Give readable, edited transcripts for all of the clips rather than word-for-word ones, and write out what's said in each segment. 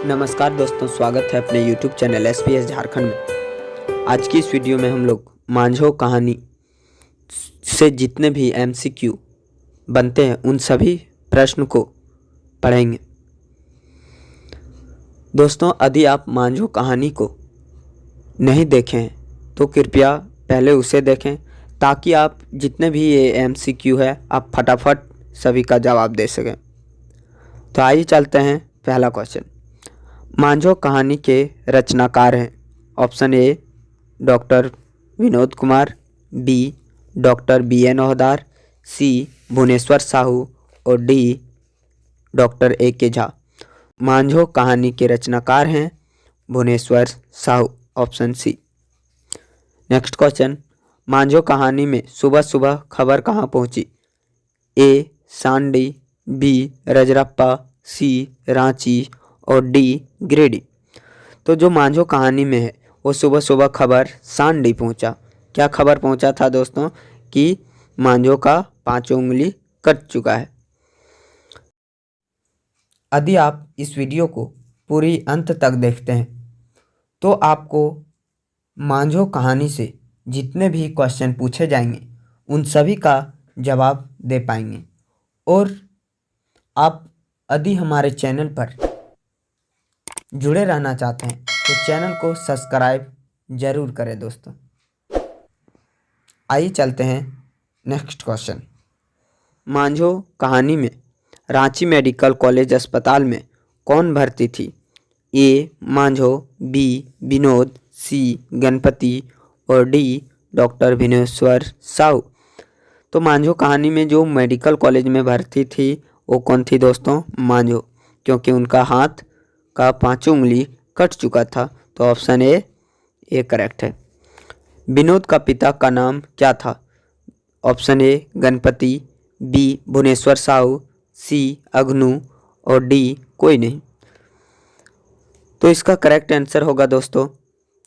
नमस्कार दोस्तों, स्वागत है अपने YouTube चैनल SPS झारखंड में। आज की इस वीडियो में हम लोग मांझो कहानी से जितने भी MCQ बनते हैं उन सभी प्रश्न को पढ़ेंगे। दोस्तों, यदि आप मांझो कहानी को नहीं देखें हैं तो कृपया पहले उसे देखें ताकि आप जितने भी ये MCQ है आप फटाफट सभी का जवाब दे सकें। तो आइए चलते हैं। पहला क्वेश्चन, मांझो कहानी के रचनाकार हैं। Option A doctor Vinod Kumar, B doctor BN Ohdar, C Bhuvneshwar Sahu और डी डॉक्टर AK झा। मांझो कहानी के रचनाकार हैं Bhuvneshwar Sahu, option C. Next question, मांझो कहानी में सुबह सुबह खबर कहाँ पहुँची? A Sandi, B Rajrappa, C Ranchi और डी गिरिडीह। तो जो मांझो कहानी में है वो सुबह सुबह खबर सांडी पहुंचा। क्या खबर पहुंचा था दोस्तों? कि मांझो का 5 उंगली कट चुका है। यदि आप इस वीडियो को पूरी अंत तक देखते हैं तो आपको मांझो कहानी से जितने भी क्वेश्चन पूछे जाएंगे उन सभी का जवाब दे पाएंगे। और आप यदि हमारे चैनल पर जुड़े रहना चाहते हैं तो चैनल को सब्सक्राइब जरूर करें दोस्तों। आइए चलते हैं नेक्स्ट क्वेश्चन। मांझो कहानी में रांची मेडिकल कॉलेज अस्पताल में कौन भर्ती थी? ए मांझो, बी विनोद, सी गणपति और डी डॉक्टर भुवनेश्वर साहू। तो मांझो कहानी में जो मेडिकल कॉलेज में भर्ती थी वो कौन थी दोस्तों? मांझो, क्योंकि उनका हाथ का 5 उंगली कट चुका था। तो ऑप्शन ए करेक्ट है। विनोद का पिता का नाम क्या था? Option A Ganpati, B Bhuvneshwar Sahu, C Agnu और डी कोई नहीं। तो इसका करेक्ट आंसर होगा दोस्तों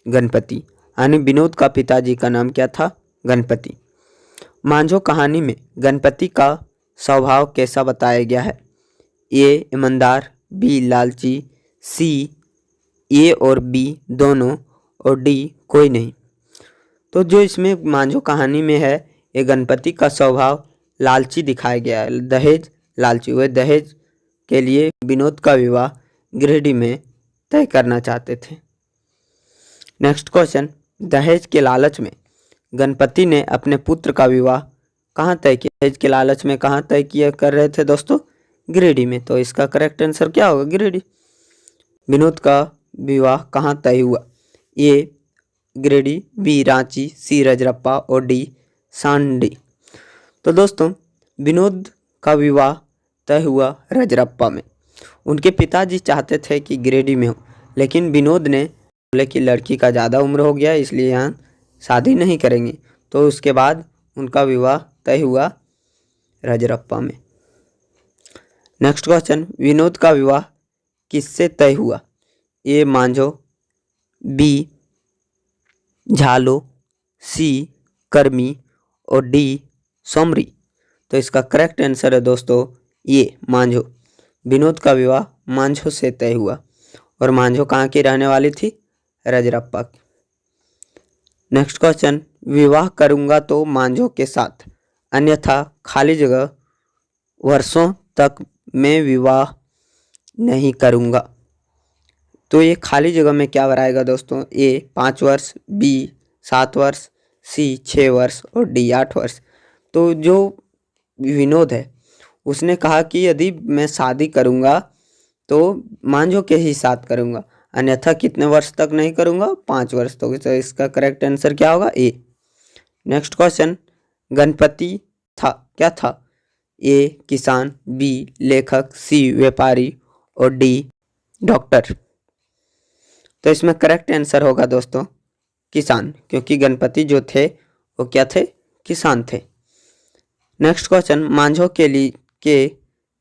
गणपति, यानी विनोद का पिताजी का नाम क्या था? गणपति। मांझो कहानी में गणपति का स्वभाव कैसा बताया गया है? ए ईमानदार, बी लालची, सी ए और बी दोनों और डी कोई नहीं। तो जो इसमें मांझो कहानी में है ये गणपति का स्वभाव लालची दिखाया गया है, दहेज लालची। वे दहेज के लिए विनोद का विवाह गिरिडीह में तय करना चाहते थे। नेक्स्ट क्वेश्चन, दहेज के लालच में गणपति ने अपने पुत्र का विवाह कहाँ तय किया? दहेज के लालच में कहाँ तय किया कर रहे थे दोस्तों? गिरिडीह में। तो इसका करेक्ट आंसर क्या होगा? गिरिडीह। विनोद का विवाह कहाँ तय हुआ? ए गिरिडीह, बी रांची, सी रजरप्पा और डी सांडी। तो दोस्तों विनोद का विवाह तय हुआ रजरप्पा में। उनके पिताजी चाहते थे कि गिरिडीह में हो, लेकिन विनोद ने बोले कि लड़की का ज़्यादा उम्र हो गया इसलिए यहाँ शादी नहीं करेंगे। तो उसके बाद उनका विवाह तय हुआ रजरप्पा में। नेक्स्ट क्वेश्चन, विनोद का विवाह किससे तय हुआ? ए मांझो, बी झालो, सी कर्मी और डी सोमरी। तो इसका करेक्ट आंसर है दोस्तों ये मांझो। विनोद का विवाह मांझो से तय हुआ और मांझो कहाँ की रहने वाली थी? रजरप्पा की। नेक्स्ट क्वेश्चन, विवाह करूँगा तो मांझो के साथ, अन्यथा खाली जगह वर्षों तक मैं विवाह नहीं करूँगा। तो ये खाली जगह में क्या बनाएगा दोस्तों? ए 5 वर्ष, बी 7 वर्ष, सी 6 वर्ष और डी 8 वर्ष। तो जो विनोद है उसने कहा कि यदि मैं शादी करूँगा तो मांझो के ही साथ करूँगा, अन्यथा कितने वर्ष तक नहीं करूँगा? 5 वर्ष। तो इसका करेक्ट आंसर क्या होगा? ए। नेक्स्ट क्वेश्चन, गणपति था क्या था? ए किसान, बी लेखक, सी व्यापारी और डी डॉक्टर। तो इसमें करेक्ट आंसर होगा दोस्तों किसान, क्योंकि गणपति जो थे वो क्या थे? किसान थे। नेक्स्ट क्वेश्चन, मांझो के लिए के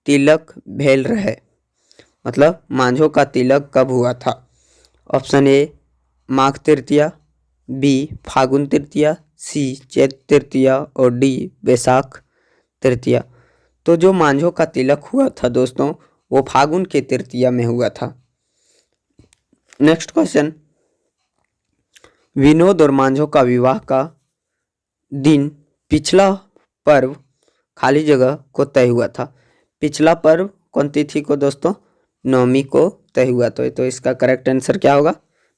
तिलक भेल रहे, मतलब मांझो का तिलक कब हुआ था? ऑप्शन ए माघ तृतीया, बी फागुन तृतीया, सी चैत तृतीया और डी बैसाख तृतीया। तो जो मांझो का तिलक हुआ था दोस्तों वो फागुन के तृतीया में हुआ था। नेक्स्ट क्वेश्चन, विनोद और मांझो का विवाह का दिन पिछला पर्व खाली जगह को तय हुआ था। पिछला पर्व कौन तिथि को दोस्तों? नवमी को तय हुआ। तो इसका करेक्ट आंसर क्या होगा?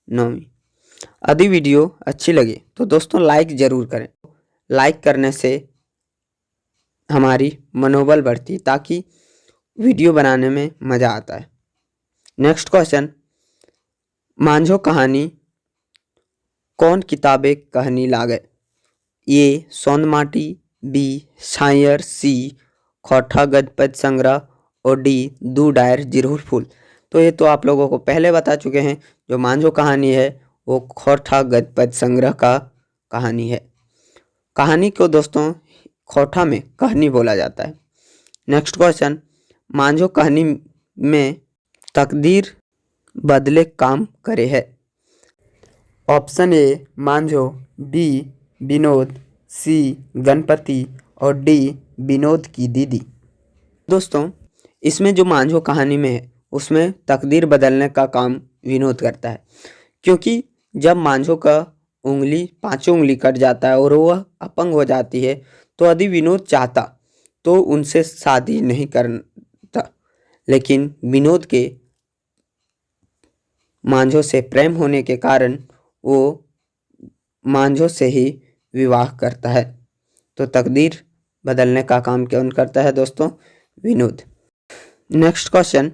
नवमी। यदि वीडियो अच्छी लगी तो दोस्तों लाइक जरूर करें। लाइक करने से हमारी मनोबल बढ़ती ताकि वीडियो बनाने में मज़ा आता है। नेक्स्ट क्वेश्चन, मांझो कहानी कौन किताबें कहनी लागे? ए सौंद माटी, बी शायर, सी खोठा गजपति संग्रह और डी दू डायर जिरहुल फूल। तो ये तो आप लोगों को पहले बता चुके हैं। जो मांझो कहानी है वो खोठा गजपति संग्रह का कहानी है। कहानी को दोस्तों खोठा में कहानी बोला जाता है। नेक्स्ट क्वेश्चन, मांझो कहानी में तकदीर बदले काम करे है। ऑप्शन ए मांझो, बी विनोद, सी गणपति और डी विनोद की दीदी। दोस्तों इसमें जो मांझो कहानी में है उसमें तकदीर बदलने का काम विनोद करता है, क्योंकि जब मांझो का उंगली पांचों उंगली कट जाता है और वह अपंग हो जाती है, तो यदि विनोद चाहता तो उनसे शादी नहीं करता, लेकिन विनोद के मांझो से प्रेम होने के कारण वो मांझो से ही विवाह करता है। तो तकदीर बदलने का काम कौन करता है दोस्तों? विनोद। नेक्स्ट क्वेश्चन,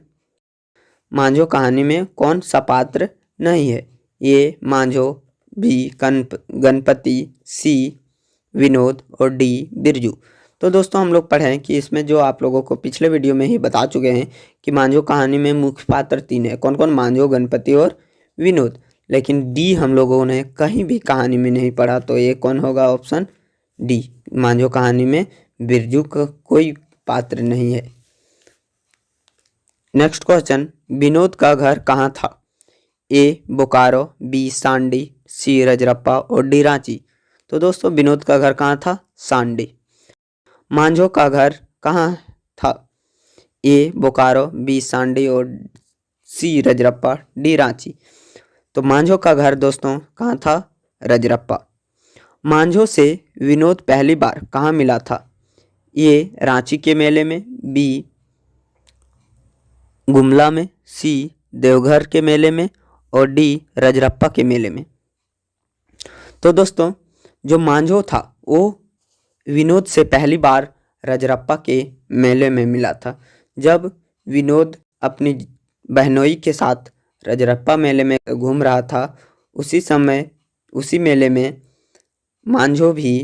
मांझो कहानी में कौन सा पात्र नहीं है? ए मांझो, बी गणपति, सी विनोद और डी बिरजू। तो दोस्तों हम लोग पढ़ें कि इसमें जो आप लोगों को पिछले वीडियो में ही बता चुके हैं कि मांझो कहानी में मुख्य पात्र तीन है। कौन कौन? मांझो, गणपति और विनोद। लेकिन डी हम लोगों ने कहीं भी कहानी में नहीं पढ़ा, तो ये कौन होगा? ऑप्शन डी, मांझो कहानी में बिरजू का कोई पात्र नहीं है। नेक्स्ट क्वेश्चन, विनोद का घर कहाँ था? ए बोकारो, बी सांडी, सी रजरप्पा और डी रांची। तो दोस्तों विनोद का घर कहाँ था? सांडी। मांझो का घर कहाँ था? ए बोकारो, बी सांडी और सी रजरप्पा, डी रांची। तो मांझो का घर दोस्तों कहाँ था? रजरप्पा। मांझो से विनोद पहली बार कहाँ मिला था? ए रांची के मेले में, बी गुमला में, सी देवघर के मेले में और डी रजरप्पा के मेले में। तो दोस्तों जो मांझो था वो विनोद से पहली बार रजरप्पा के मेले में मिला था। जब विनोद अपनी बहनोई के साथ रजरप्पा मेले में घूम रहा था, उसी समय उसी मेले में मांझो भी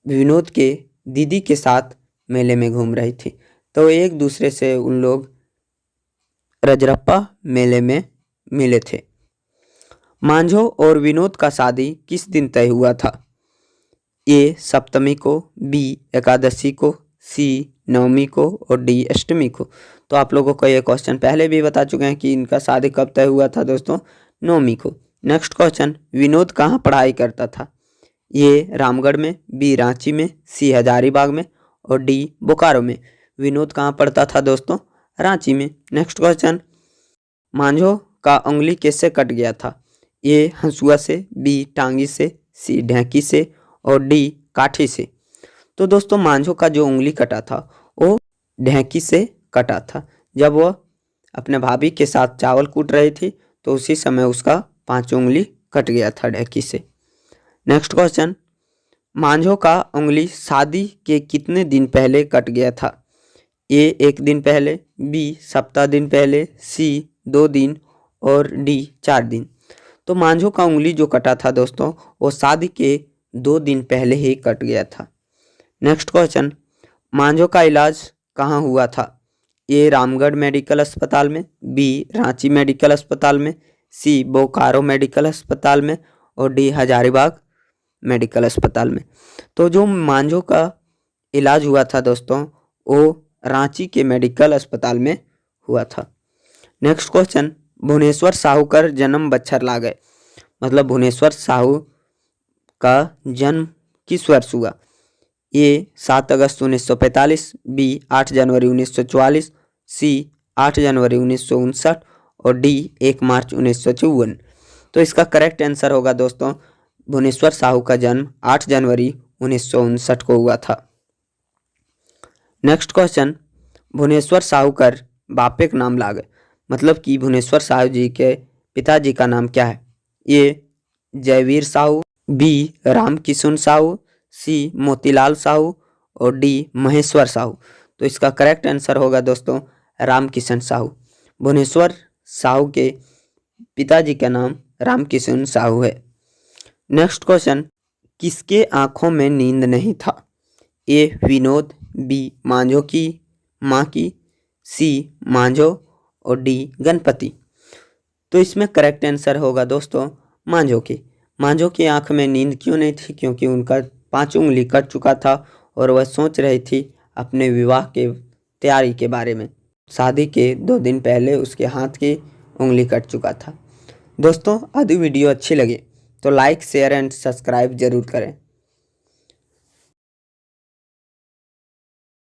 विनोद के दीदी के साथ मेले में घूम रही थी। तो एक दूसरे से उन लोग रजरप्पा मेले में मिले थे। मांझो और विनोद का शादी किस दिन तय हुआ था? ए सप्तमी को, बी एकादशी को, सी नवमी को और डी अष्टमी को। तो आप लोगों को ये क्वेश्चन पहले भी बता चुके हैं कि इनका शादी कब तय हुआ था दोस्तों? नवमी को। नेक्स्ट क्वेश्चन, विनोद कहाँ पढ़ाई करता था? ए रामगढ़ में, बी रांची में, सी हजारीबाग में और डी बोकारो में। विनोद कहाँ पढ़ता था दोस्तों? रांची में। नेक्स्ट क्वेश्चन, मांझो का उंगली कैसे कट गया था? ए हंसुआ से, बी टांगी से, सी ढेंकी से और डी काठी से। तो दोस्तों मांझो का जो उंगली कटा था वो ढेंकी से कटा था। जब वह अपने भाभी के साथ चावल कूट रही थी तो उसी समय उसका 5 उंगली कट गया था ढेंकी से। नेक्स्ट क्वेश्चन, मांझो का उंगली शादी के कितने दिन पहले कट गया था? ए 1 दिन पहले, बी सप्ताह दिन पहले, सी 2 दिन और डी 4 दिन। तो मांझो का उंगली जो कटा था दोस्तों वो शादी के 2 दिन पहले ही कट गया था। नेक्स्ट क्वेश्चन, मांझो का इलाज कहाँ हुआ था? ए रामगढ़ मेडिकल अस्पताल में, बी रांची मेडिकल अस्पताल में, सी बोकारो मेडिकल अस्पताल में और डी हजारीबाग मेडिकल अस्पताल में। तो जो मांझो का इलाज हुआ था दोस्तों वो रांची के मेडिकल अस्पताल में हुआ था। नेक्स्ट क्वेश्चन, भुवनेश्वर साहू का जन्म बच्छर ला गए, मतलब भुवनेश्वर साहू का जन्म किस वर्ष हुआ? ए 7 अगस्त 1945, बी 8 जनवरी 1944, सी 8 जनवरी 1959 और डी 1 मार्च 1954। तो इसका करेक्ट आंसर होगा दोस्तों, भुवनेश्वर साहू का जन्म 8 जनवरी 1959 को हुआ था। नेक्स्ट क्वेश्चन, भुवनेश्वर साहू कर बापे का नाम लागे, मतलब कि भुवनेश्वर साहू जी के पिताजी का नाम क्या है? ए जयवीर साहू, बी राम किशुन साहू, सी मोतीलाल साहू और डी महेश्वर साहू। तो इसका करेक्ट आंसर होगा दोस्तों राम किशन साहू। भुवनेश्वर साहू के पिताजी का नाम राम किशन साहू है। नेक्स्ट क्वेश्चन, किसके आंखों में नींद नहीं था? ए विनोद, बी मांझो की माँ की, सी मांझो और डी गणपति। तो इसमें करेक्ट आंसर होगा दोस्तों मांझो की। मांझो की आंख में नींद क्यों नहीं थी? क्योंकि उनका 5 उंगली कट चुका था और वह सोच रही थी अपने विवाह के तैयारी के बारे में। शादी के 2 दिन पहले उसके हाथ की उंगली कट चुका था। दोस्तों यदि वीडियो अच्छी लगे तो लाइक शेयर एंड सब्सक्राइब जरूर करें।